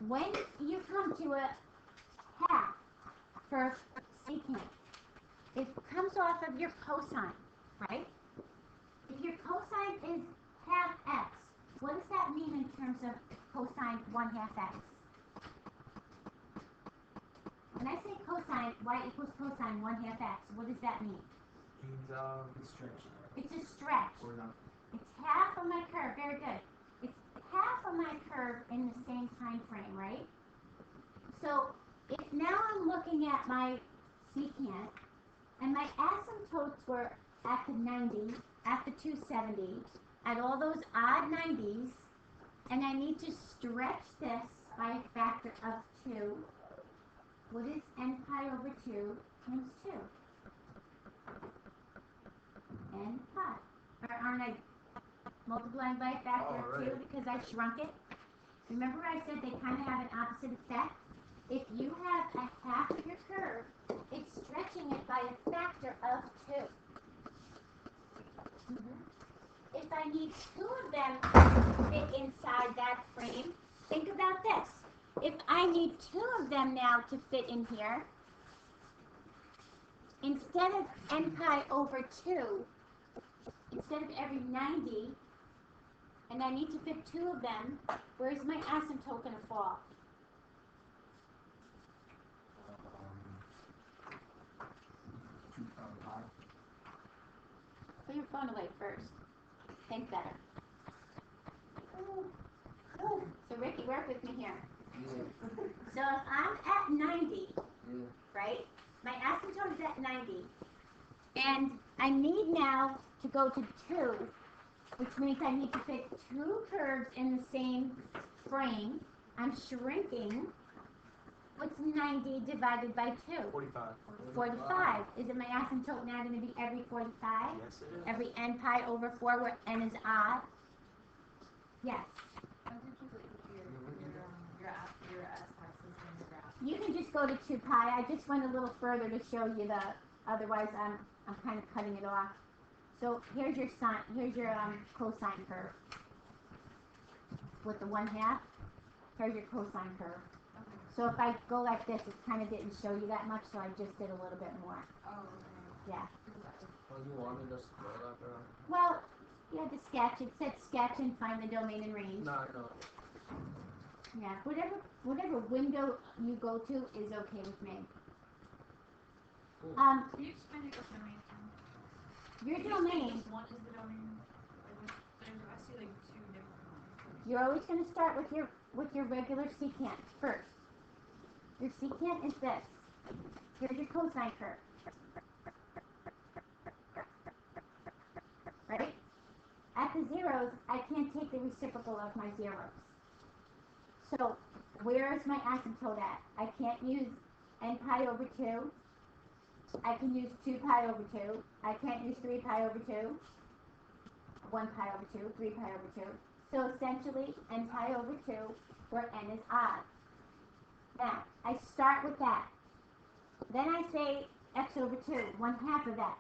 when you come to a half for secant, it comes off of your cosine, right? If your cosine is half x, what does that mean in terms of cosine 1/2 x? When I say cosine, y equals cosine 1/2 x, what does that mean? Means it's stretching. It's a stretch. Or not. It's half of my curve. Very good. It's half of my curve in the same time frame, right? So if now I'm looking at my secant, and my asymptotes were at the 90, at the 270, at all those odd 90s, and I need to stretch this by a factor of 2. What is n pi over 2 times 2? N pi. Or aren't I multiplying by a factor of 2 because I shrunk it? Remember I said they kind of have an opposite effect? If you have a half of your curve, it's stretching it by a factor of 2. If I need 2 of them to fit inside that frame, think about this. If I need 2 of them now to fit in here, instead of n pi over 2, instead of every 90, and I need to fit 2 of them, where's my asymptote going to fall? Put your phone away first. Think better. So Ricky, work with me here. So if I'm at 90, right? My asymptote is at 90. And I need now to go to 2, which means I need to fit 2 curves in the same frame. I'm shrinking. What's 90 divided by 2? 45. 45. Is it my asymptote now going to be every 45? Yes, it is. Every n pi over 4 where n is odd? Yes. You can just go to 2 pi. I just went a little further to show you the, otherwise I'm kind of cutting it off. So here's your sine, here's your cosine curve. With the 1/2, here's your cosine curve. So if I go like this, it kind of didn't show you that much, so I just did a little bit more. Oh, okay. Yeah. Well, you wanted us to go that route? Well, you had to sketch. It said sketch and find the domain and range. No, I know. Yeah, whatever window you go to is okay with me. Cool. Can you explain what domain is? Your domain, One is the domain. I see like 2 different ones. you're always going to start with your regular secant first. Your secant is this. Here's your cosine curve. Right? At the zeros, I can't take the reciprocal of my zeros. So, where is my asymptote at? I can't use n pi over 2. I can use 2 pi over 2. I can't use 3 pi over 2. 1 pi over 2, 3 pi over 2. So essentially, n pi over 2, where n is odd. Now, I start with that. Then I say x over 2, 1/2 of x.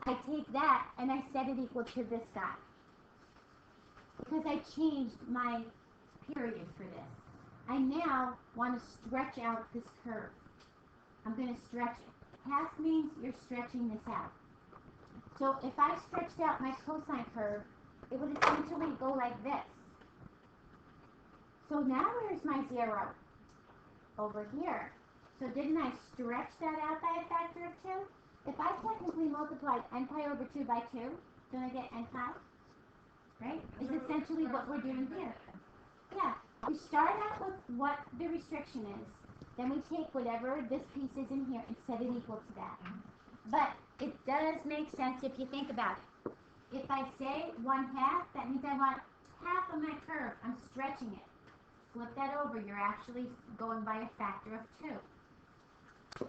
I take that and I set it equal to this guy. Because I changed my period for this. I now want to stretch out this curve. I'm going to stretch it. Half means you're stretching this out. So if I stretched out my cosine curve, it would essentially go like this. So now where's my 0? Over here. So didn't I stretch that out by a factor of 2? If I technically multiplied n pi over 2 by 2, don't I get n pi? Right? Is essentially what we're doing here. Yeah. We start out with what the restriction is. Then we take whatever this piece is in here and set it equal to that. But it does make sense if you think about it. If I say 1/2, that means I want half of my curve. I'm stretching it. Flip that over. You're actually going by a factor of 2.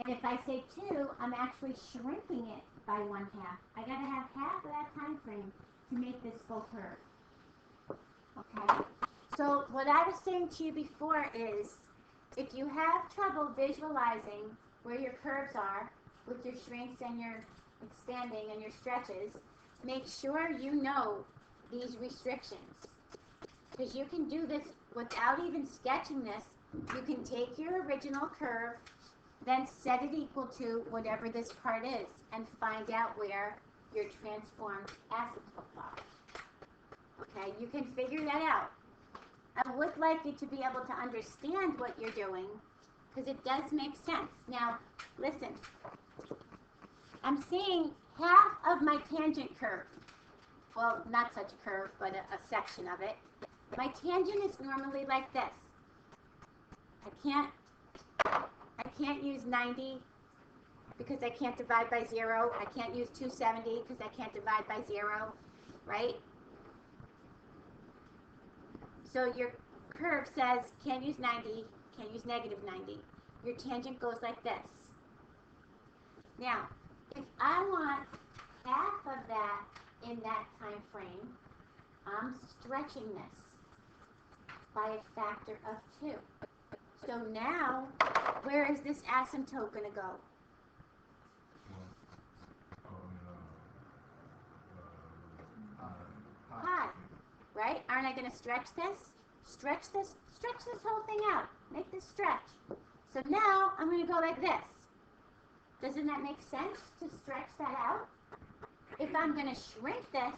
And if I say 2, I'm actually shrinking it by 1/2. I got to have half of that time frame to make this full curve. Okay? So what I was saying to you before is, if you have trouble visualizing where your curves are with your shrinks and your expanding and your stretches, make sure you know these restrictions. Because you can do this without even sketching this, you can take your original curve, then set it equal to whatever this part is, and find out where your transformed asymptotes are. Okay, you can figure that out. I would like you to be able to understand what you're doing, because it does make sense. Now, listen. I'm seeing half of my tangent curve. Well, not such a curve, but a section of it. My tangent is normally like this. I can't use 90 because I can't divide by 0. I can't use 270 because I can't divide by 0, right? So your curve says can't use 90, can't use negative 90. Your tangent goes like this. Now, if I want half of that in that time frame, I'm stretching this by a factor of 2. So now, where is this asymptote going to go? Pi, right? Aren't I going to stretch this? Stretch this whole thing out. Make this stretch. So now, I'm going to go like this. Doesn't that make sense to stretch that out? If I'm going to shrink this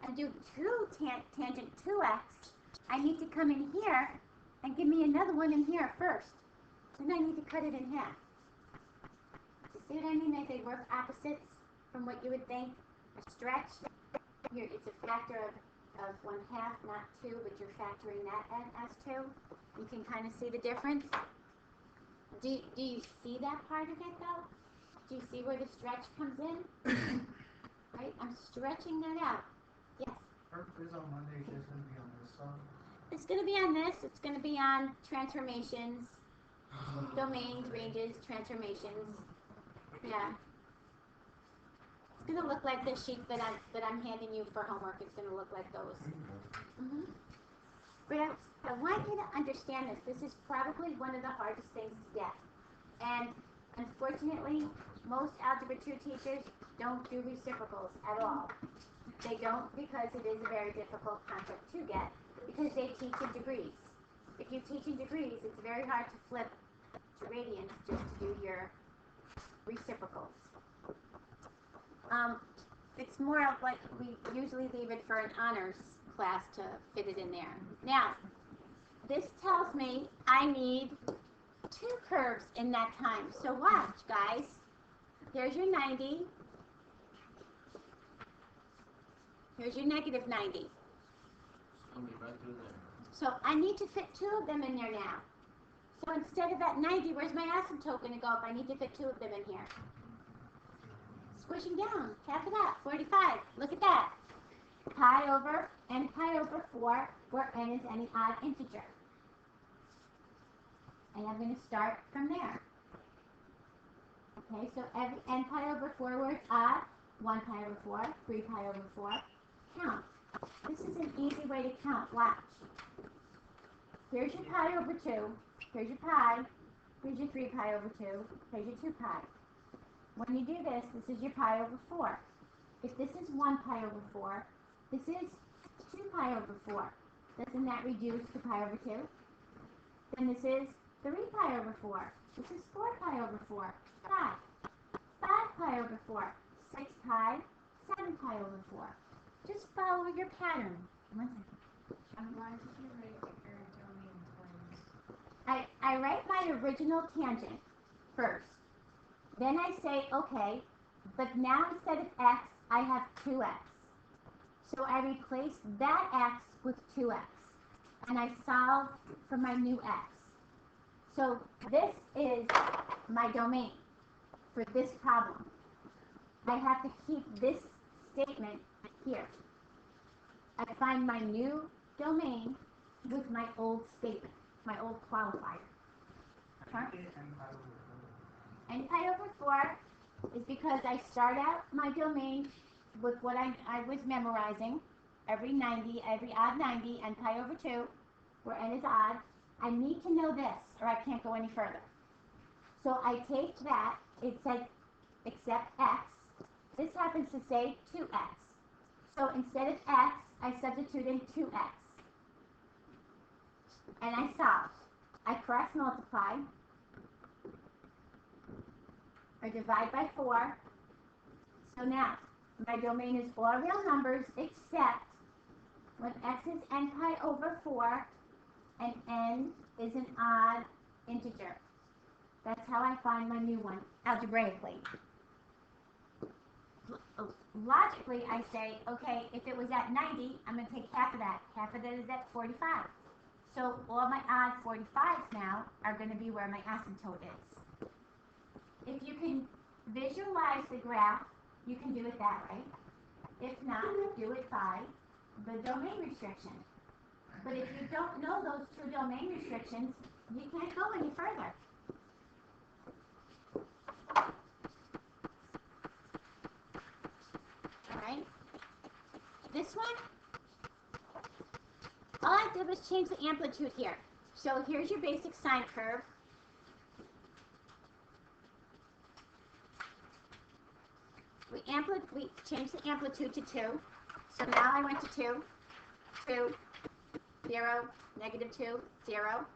and do tangent 2x, I need to come in here and give me another one in here first. Then I need to cut it in half. You see what I mean? They work opposites from what you would think. A stretch, it's a factor of 1/2, not 2, but you're factoring that as 2. You can kind of see the difference. Do you see that part of it, though? Do you see where the stretch comes in? Right? I'm stretching that out. Yes? Our quiz on Monday is just going to be on this song. It's going to be on this. It's going to be on transformations, domains, ranges, transformations. Yeah. It's going to look like this sheet that I'm handing you for homework. It's going to look like those. But I want you to understand this. This is probably one of the hardest things to get. And unfortunately, most Algebra 2 teachers don't do reciprocals at all. They don't because it is a very difficult concept to get, because they teach in degrees. If you teach in degrees, it's very hard to flip to radians just to do your reciprocals. It's more of like we usually leave it for an honors class to fit it in there. Now, this tells me I need 2 curves in that time. So watch, guys. Here's your 90. Here's your negative 90. It's going to be right through there. So I need to fit 2 of them in there now. So instead of at 90, where's my asymptote going to go if I need to fit 2 of them in here? Squishing down. Tap it up. 45. Look at that. Pi over n pi over 4, where n is any odd integer. And I'm going to start from there. Okay, so every n pi over 4 where it's odd, 1 pi over 4, 3 pi over 4, count. This is an easy way to count. Watch. Here's your pi over 2. Here's your pi. Here's your 3 pi over 2. Here's your 2 pi. When you do this, this is your pi over 4. If this is 1 pi over 4, this is 2 pi over 4. Doesn't that reduce to pi over 2? Then this is 3 pi over 4. This is 4 pi over 4. 5. 5 pi over 4. 6 pi. 7 pi over 4. Just follow your pattern. 1 second. Why did you write your domain twice? I write my original tangent first. Then I say, okay, but now instead of x, I have 2x. So I replace that x with 2x. And I solve for my new x. So this is my domain for this problem. I have to keep this statement here. I find my new domain with my old statement, my old qualifier. Huh? N pi over 4 is because I start out my domain with what I was memorizing, every 90, every odd 90, n pi over 2, where n is odd. I need to know this, or I can't go any further. So I take that, it says except x. This happens to say 2x. So instead of x, I substitute in 2x. and I solve. I cross multiply, or divide by 4. So now, my domain is all real numbers except when x is n pi over 4 and n is an odd integer. That's how I find my new one, algebraically. Logically, I say, okay, if it was at 90, I'm going to take half of that. Half of that is at 45. So all my odd 45s now are going to be where my asymptote is. If you can visualize the graph, you can do it that way. If not, do it by the domain restriction. But if you don't know those two domain restrictions, you can't go any further. Alright? This one, all I did was change the amplitude here. So here's your basic sine curve. We changed the amplitude to 2. So now I went to 2, 2, 0, negative 2, 0.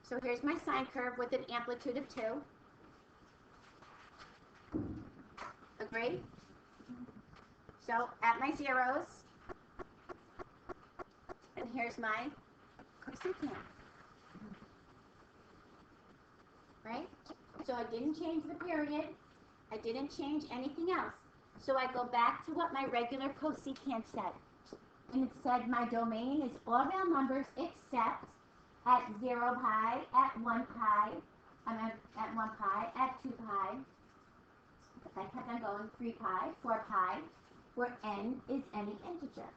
So here's my sine curve with an amplitude of 2. Agree? So at my zeros, and here's my cosecant. Right? So I didn't change the period. I didn't change anything else. So I go back to what my regular cosecant said. And it said my domain is all real numbers except at 0 pi, at 1 pi, at 1 pi, at 2 pi. I kept on going, 3 pi, 4 pi, where n is any integer.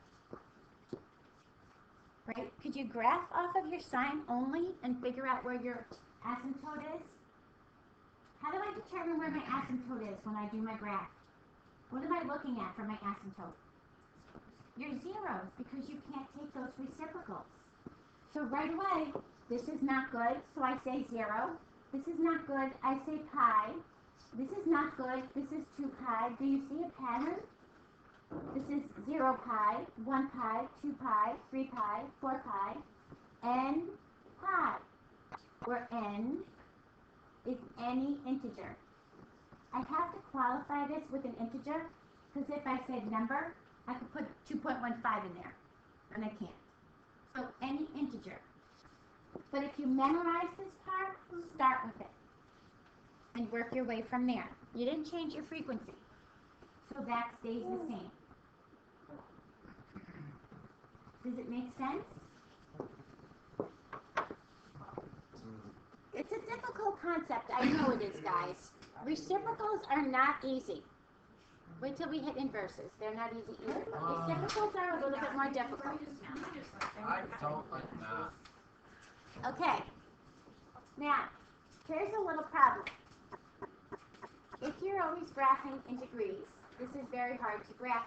Right? Could you graph off of your sine only and figure out where your asymptote is? How do I determine where my asymptote is when I do my graph? What am I looking at for my asymptote? Your zeros, because you can't take those reciprocals. So right away, this is not good, so I say 0. This is not good, I say pi. This is not good, this is 2 pi. Do you see a pattern? This is 0 pi, 1 pi, 2 pi, 3 pi, 4 pi, n pi, where n is any integer. I have to qualify this with an integer, because if I said number, I could put 2.15 in there, and I can't. So any integer. But if you memorize this part, start with it, and work your way from there. You didn't change your frequency, so that stays the same. Does it make sense? It's a difficult concept. I know it is, guys. Reciprocals are not easy. Wait till we hit inverses. They're not easy either. Reciprocals are a little bit more difficult. I don't like math. Okay. Now, here's a little problem. If you're always graphing in degrees, this is very hard to graph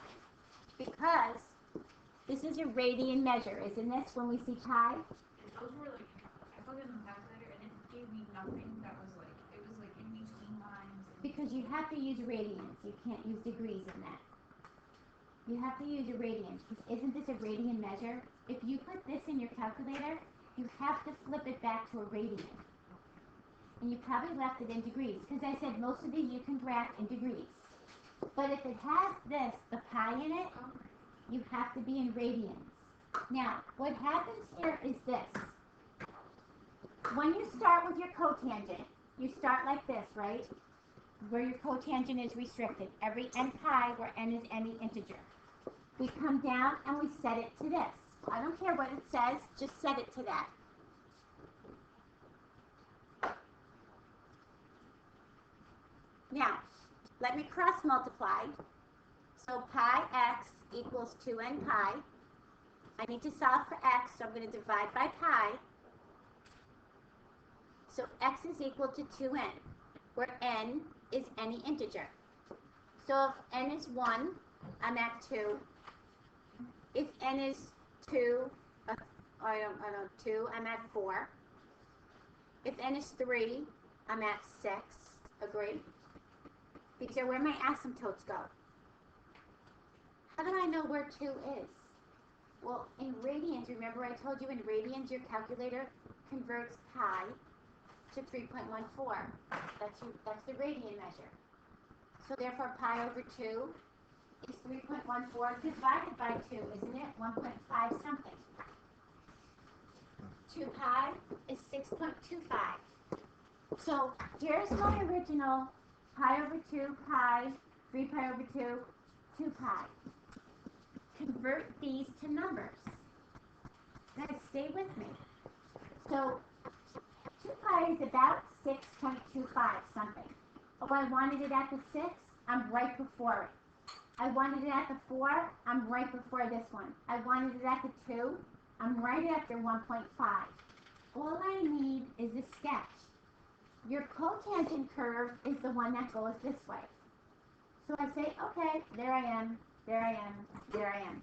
because this is a radian measure, isn't this, when we see pi? Those were like, I plugged in the calculator and it gave me nothing that was like, it was like in between lines. Because you have to use radians. You can't use degrees in that. You have to use a radian. Because isn't this a radian measure? If you put this in your calculator, you have to flip it back to a radian. And you probably left it in degrees. Because I said most of these you can graph in degrees. But if it has this, the pi in it, you have to be in radians. Now, what happens here is this. When you start with your cotangent, you start like this, right? Where your cotangent is restricted. Every n pi where n is any integer. We come down and we set it to this. I don't care what it says, just set it to that. Now, let me cross multiply. So pi x equals 2n pi. I need to solve for x, so I'm going to divide by pi. So x is equal to 2n, where n is any integer. So if n is 1, I'm at 2. If n is 2, 2, I'm at 4. If n is 3, I'm at 6. Agree? These are where my asymptotes go. How do I know where 2 is? Well, in radians, remember I told you in radians your calculator converts pi to 3.14. That's the radian measure. So therefore pi over 2 is 3.14 divided by 2, isn't it? 1.5 something. 2 pi is 6.25. So here's my original pi over 2 pi, 3 pi over 2, 2 pi. Convert these to numbers. Guys, stay with me. So 2 pi is about 6.25 something. Oh, I wanted it at the 6, I'm right before it. I wanted it at the 4, I'm right before this one. I wanted it at the 2, I'm right after 1.5. All I need is a sketch. Your cotangent curve is the one that goes this way. So I say, okay, there I am, there I am, there I am.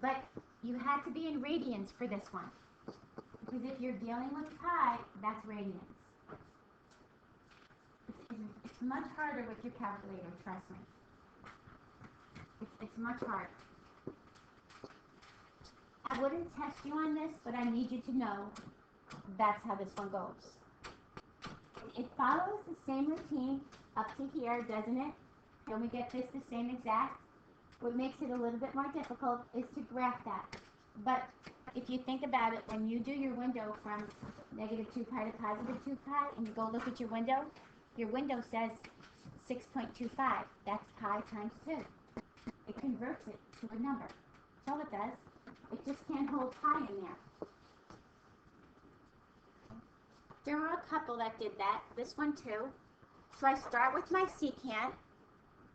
But you had to be in radians for this one. Because if you're dealing with pi, that's radians. It's much harder with your calculator, trust me. It's much harder. I wouldn't test you on this, but I need you to know that's how this one goes. It follows the same routine up to here, doesn't it? Then we get this the same exact. What makes it a little bit more difficult is to graph that. But if you think about it, when you do your window from negative 2 pi to positive 2 pi, and you go look at your window says 6.25. That's pi times 2. It converts it to a number. That's all it does. It just can't hold pi in there. There were a couple that did that. This one too. So I start with my secant.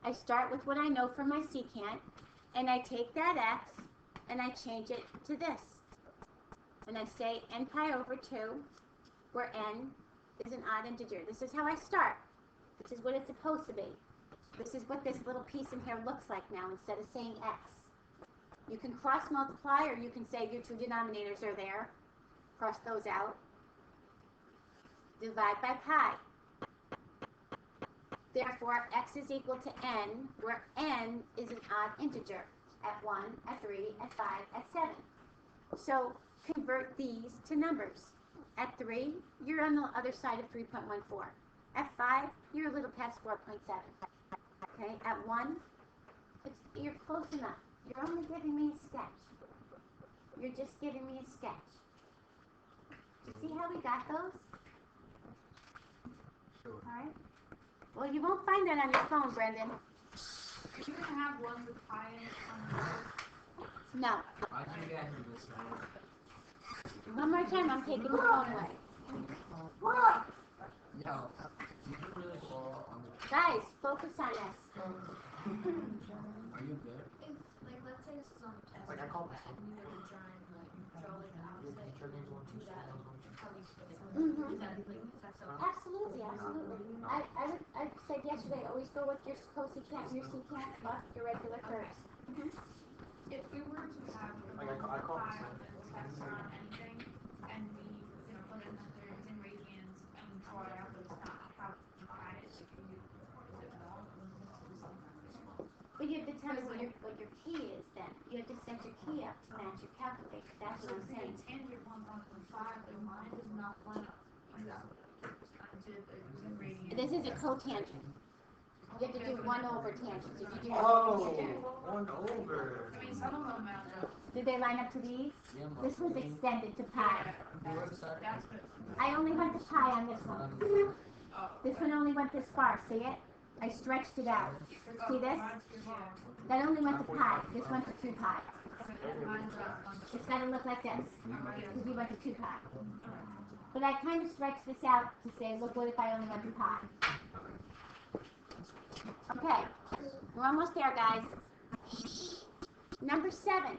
I start with what I know from my secant, and I take that x and I change it to this. And I say n pi over 2, where n is an odd integer. This is how I start. This is what it's supposed to be. This is what this little piece in here looks like now instead of saying x. You can cross multiply, or you can say your two denominators are there. Cross those out. Divide by pi. Therefore, x is equal to n, where n is an odd integer at 1, at 3, at 5, at 7. So convert these to numbers. At 3, you're on the other side of 3.14. At 5, you're a little past 4.7. Okay, at 1, you're close enough. You're only giving me a sketch. You're just giving me a sketch. You see how we got those? Sure. All right. Well, you won't find that on your phone, Brendan. Are you gonna have one with pi in it on the road? No. Why'd you get him this one? One more time, I'm taking the phone away. Yo, did you really fall on the... Guys, focus on this. Are you good? If, like, let's say this is on the test. Like, I called and you were to try and, like, draw, like, the opposite, and then do that, how we split it. Mhm. Is that, like, that's so... Absolutely, absolutely. I said yesterday, always go with your cosecant and your secant plus your regular curves. If we were to have Like, I called pi myself. and test on anything, and we, you know, put in that there's in radians, and we draw it out, but it's not how we had it, like, is it wrong? But you have to tell me what your key is then. You have to set your key up to match your calculator. That's what I'm saying. Tangent 1.5, but mine does not line up. I did, it was in radians. This is a cotangent. You have to do 1 over tangents. If you do Oh, 1 over. I mean, some of them match up. did they line up to these? Yeah, This was extended to pi. That's good. I only went to pi on this one. Oh, This one only went this far. See it? I stretched it out. See this? That only went to pi. This went to 2 pi. It's got to look like this. Because we went to 2 pi. But I kind of stretched this out to say, look, what if I only went to pi? Okay. We're almost there, guys. Number 7.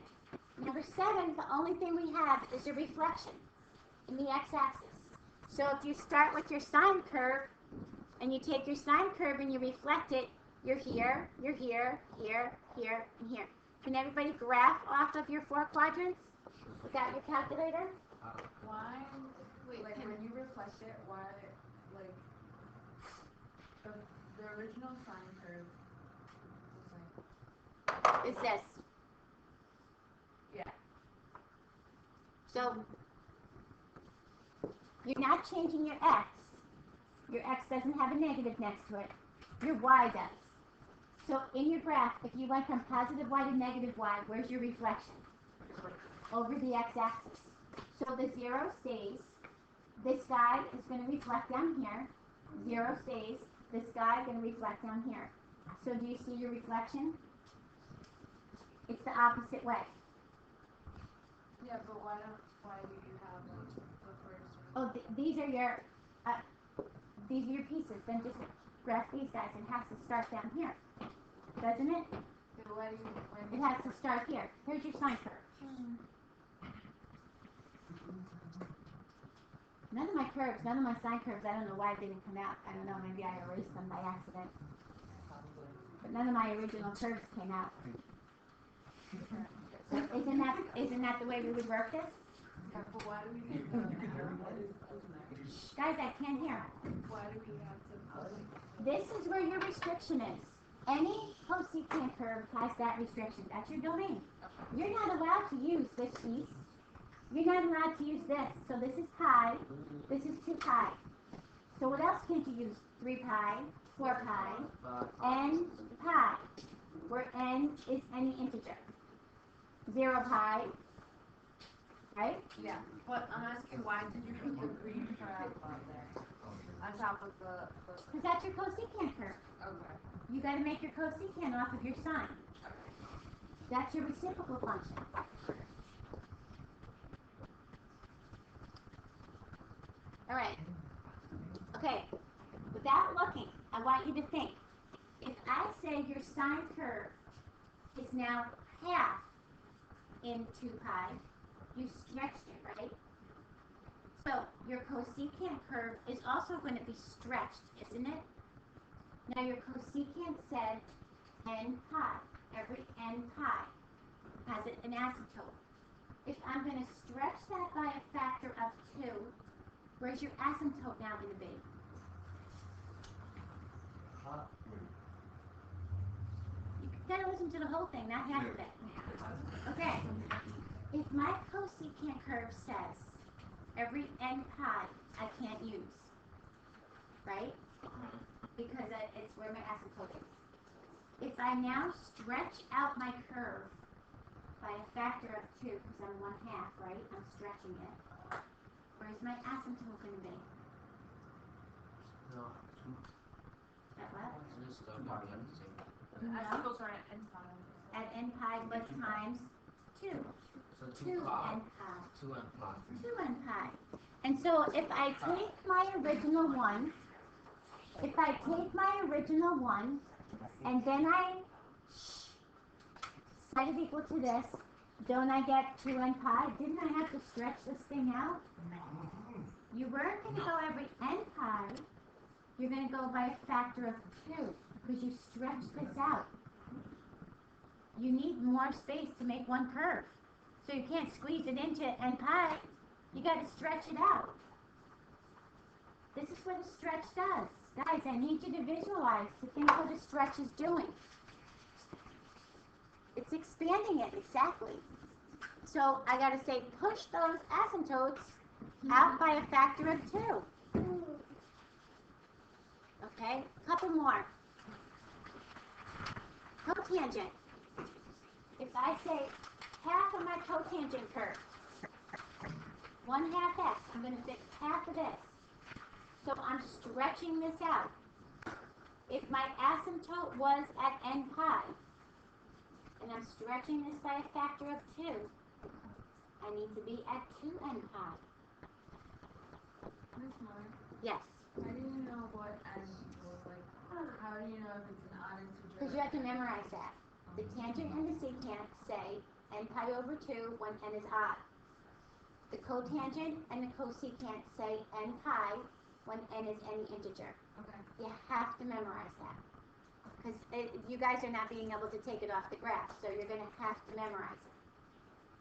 Number 7, the only thing we have is a reflection in the x-axis. So if you start with your sine curve, and you take your sine curve and you reflect it, you're here, here, here, here, and here. Can everybody graph off of your 4 quadrants without your calculator? Why, wait, like when you reflect it, why, like, the original sine curve was like, Is this. So you're not changing your x. Your x doesn't have a negative next to it. Your y does. So in your graph, if you went from positive y to negative y, where's your reflection? Over the x-axis. So the 0 stays. This guy is going to reflect down here. 0 stays. This guy is going to reflect down here. So do you see your reflection? It's the opposite way. Yeah, but why do you have the first Oh, these are your pieces. Then just graph these guys. It has to start down here, doesn't it? So why do you, It has to start here. Here's your sine curve. None of my curves, none of my sine curves, I don't know why it didn't come out. I don't know, maybe I erased them by accident. But none of my original curves came out. So isn't that the way we would work this? but why do we get Guys, I can't hear. why do we have to This is where your restriction is. Any cosecant curve has that restriction. That's your domain. You're not allowed to use this piece. You're not allowed to use this. So this is pi. This is 2 pi. So what else can't you use? 3 pi, 4 pi, n pi, where n is any integer. 0 pi, right? Yeah, but I'm asking why did you put the green curve on there? On top of the Because that's your cosecant curve. okay. You got to make your cosecant off of your sine. That's your reciprocal function. All right. Okay. Without looking, I want you to think. If I say your sine curve is now half in 2 pi, you stretched it, right? So your cosecant curve is also going to be stretched, isn't it? Now your cosecant said n pi. Every n pi has an asymptote. If I'm going to stretch that by a factor of 2, where's your asymptote now going to be? You gotta listen to the whole thing, not half of it. Okay. If my cosecant curve says every n pi I can't use, right? Because it's where my asymptote is. If I now stretch out my curve by a factor of 2, because I'm 1/2, right? I'm stretching it. Where's my asymptote going to be? No. At what? This is the part No. Asymptotes are at n pi. At n pi, but times 2. So 2 2 pi. n pi. 2 and pi. 2 n pi. And so if I take my original 1, and then I set it equal to this, don't I get 2 n pi? Didn't I have to stretch this thing out? You weren't going to go every n pi. You're going to go by a factor of 2 because you stretched this out. You need more space to make one curve. So you can't squeeze it into n pi. You got to stretch it out. This is what a stretch does. Guys, I need you to visualize to think what a stretch is doing. It's expanding it, exactly. So I got to say, push those asymptotes out by a factor of 2. Okay, couple more. Cotangent. If I say half of my cotangent curve, 1/2 x, I'm going to fix half of this. So I'm stretching this out. If my asymptote was at n pi, and I'm stretching this by a factor of 2, I need to be at 2 n pi. Miss Moore, Yes, how do you know what n equals? Like, how do you know if it's an odd integer? because you have to memorize that. The tangent and the secant say n pi over 2 when n is odd. The cotangent and the cosecant say n pi when n is any integer. Okay. You have to memorize that. Because you guys are not being able to take it off the graph, so you're going to have to memorize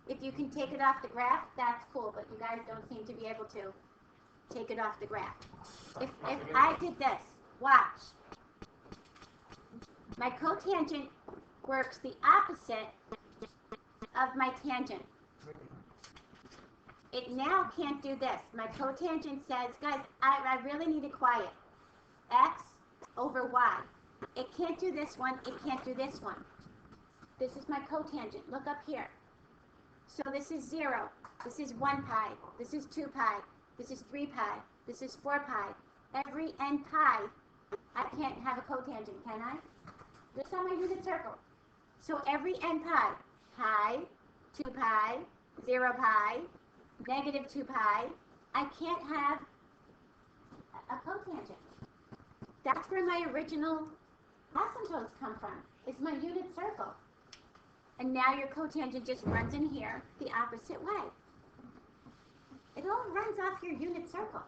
it. If you can take it off the graph, that's cool, but you guys don't seem to be able to take it off the graph. If I did this, watch. My cotangent works the opposite of my tangent. it now can't do this. My cotangent says, guys, I really need it quiet. X over y. It can't do this one. It can't do this one. This is my cotangent. Look up here. So this is 0. This is 1 pi. This is 2 pi. This is 3 pi. This is 4 pi. Every n pi, I can't have a cotangent, can I? Just on my unit circle. So every n pi, pi, 2 pi, 0 pi, negative 2 pi, I can't have a cotangent. That's where my original asymptotes come from. It's my unit circle. And now your cotangent just runs in here the opposite way. It all runs off your unit circle.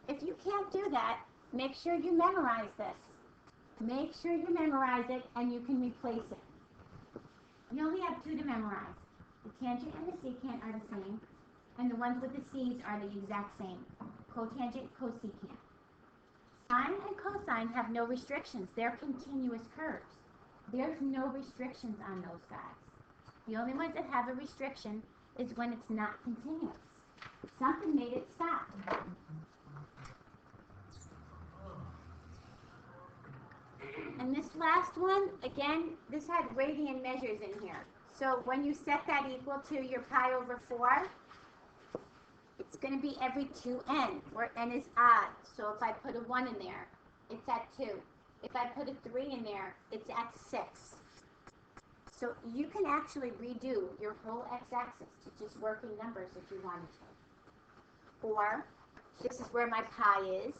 If you can't do that, make sure you memorize this. Make sure you memorize it and you can replace it. You only have 2 to memorize. The tangent and the secant are the same, and the ones with the C's are the exact same. Cotangent, cosecant. Sine and cosine have no restrictions. They're continuous curves. There's no restrictions on those guys. The only ones that have a restriction is when it's not continuous. Something made it stop. And this last one, again, this had radian measures in here. So when you set that equal to your pi over 4, it's going to be every 2n, where n is odd. So if I put a 1 in there, it's at 2. If I put a 3 in there, it's at 6. So you can actually redo your whole x-axis to just working numbers if you wanted to. Or, this is where my pi is.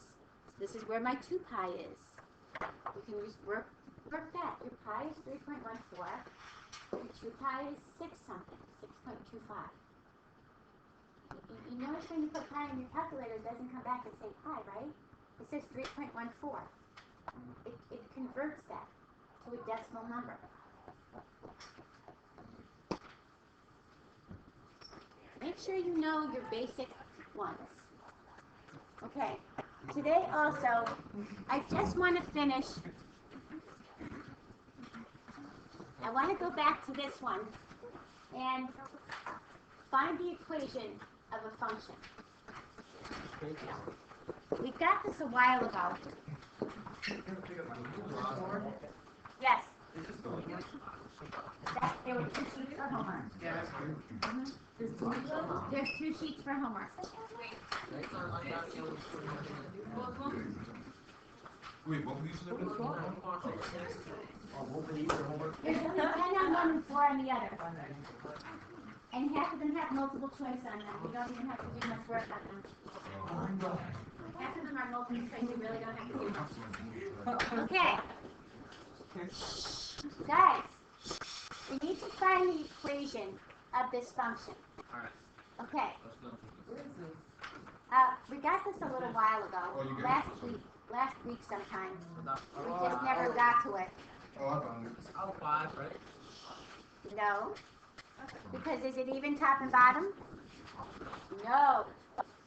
This is where my 2 pi is. You can just work that. Your pi is 3.14. Your 2 pi is 6 something, 6.25. You notice when you put pi in your calculator, it doesn't come back and say pi, right? It says 3.14. It converts that to a decimal number. Make sure you know your basic ones. Okay, today also, I just want to finish. I want to go back to this one and find the equation of a function. We got this a while ago. Yes. There were 2 sheets for homework. There's 2 sheets for homework. Wait, what were you saying? There's only 10 on one and 4 on the other. And half of them have multiple choice on them. You don't even have to do much work on them. Half of them are multiple choice. You really don't have to do much. Okay. Guys, we need to find the equation of this function. Okay. We got this a little while ago. Last week sometime. We just never got to it. Oh, I found it. It's out 5, right? No. Because is it even top and bottom? No.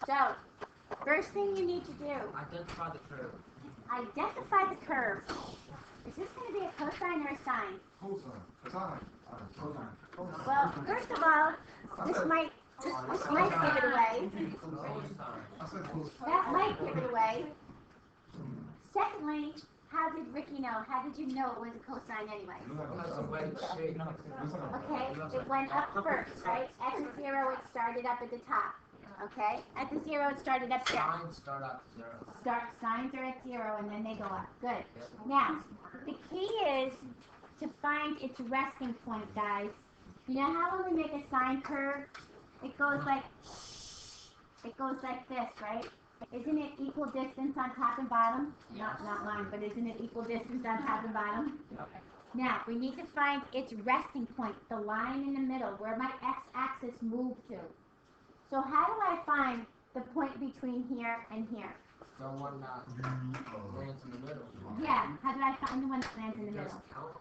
So, first thing you need to do, Identify the curve. identify the curve. Is this going to be a cosine or a sine? Cosine. Cosine. Well, first of all, this might give it away. I said cosine. That might give it away. Secondly, how did Ricky know? How did you know it was a cosine anyway? Because of wedge shape. Okay, it went up first, right? At the 0, it started up at the top. Okay? At the 0, it started up there. Signs start at 0. Signs are at 0 and then they go up. Good. Now, the key is to find its resting point, guys. You know how when we make a sine curve, it goes like this, right? Isn't it equal distance on top and bottom? Not mine, but isn't it equal distance on top and bottom? Now, we need to find its resting point, the line in the middle, where my x-axis moved to. So how do I find the point between here and here? The one that lands in the middle. Yeah, how do I find the one that lands in the middle? Count.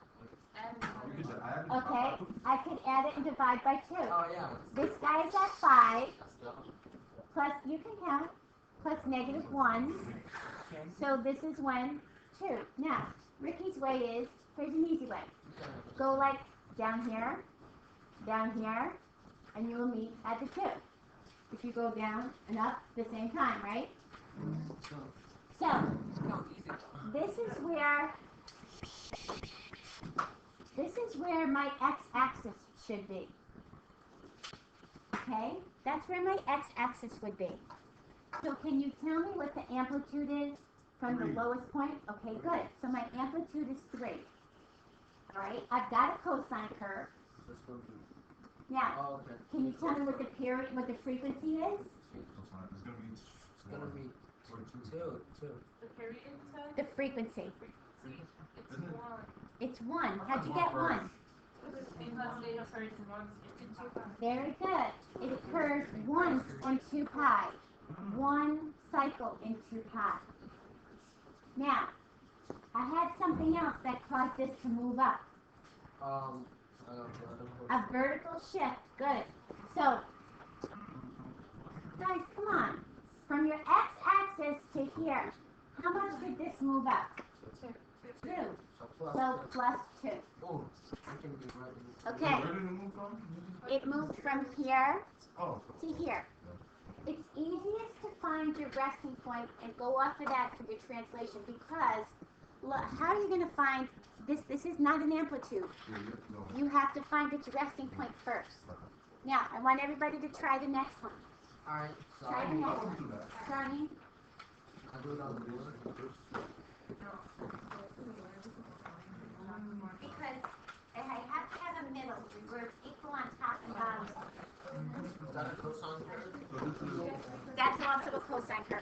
Okay, I could add it and divide by 2. Oh, yeah. This guy is at 5, plus, you can count, plus negative 1. So this is 1, 2. Now, Ricky's way is, here's an easy way. Go like down here, and you will meet at the 2. If you go down and up at the same time, right? So, this is where my x-axis should be. Okay? That's where my x-axis would be. So can you tell me what the amplitude is from the lowest point? Okay, good. So my amplitude is 3. All right? I've got a cosine curve. Now, Oh, okay. can you tell me what the period, what the frequency is? It's gonna be two. The period said The frequency. it's one. It's 1. How'd you get 1? Because it occurs once in 2 times. Very good. It occurs once in 2 pi. 1 cycle in 2 pi. Now, I had something else that caused this to move up. I don't know. A vertical shift. Good. So, guys, come on. From your x-axis to here, how much did this move up? 2. So plus 2. Oh, I can be right. Okay. Where did it move from? It moved from here Oh. to here. It's easiest to find your resting point and go off of that for your translation because look, how are you going to find this? This is not an amplitude. You have to find its resting point first. Now, I want everybody to try the next one. Alright, so Try the I next one. Starting. do it on the board. Because I have to have a middle where it's equal on top and bottom. Is that a cosine curve? That's also a cosine curve.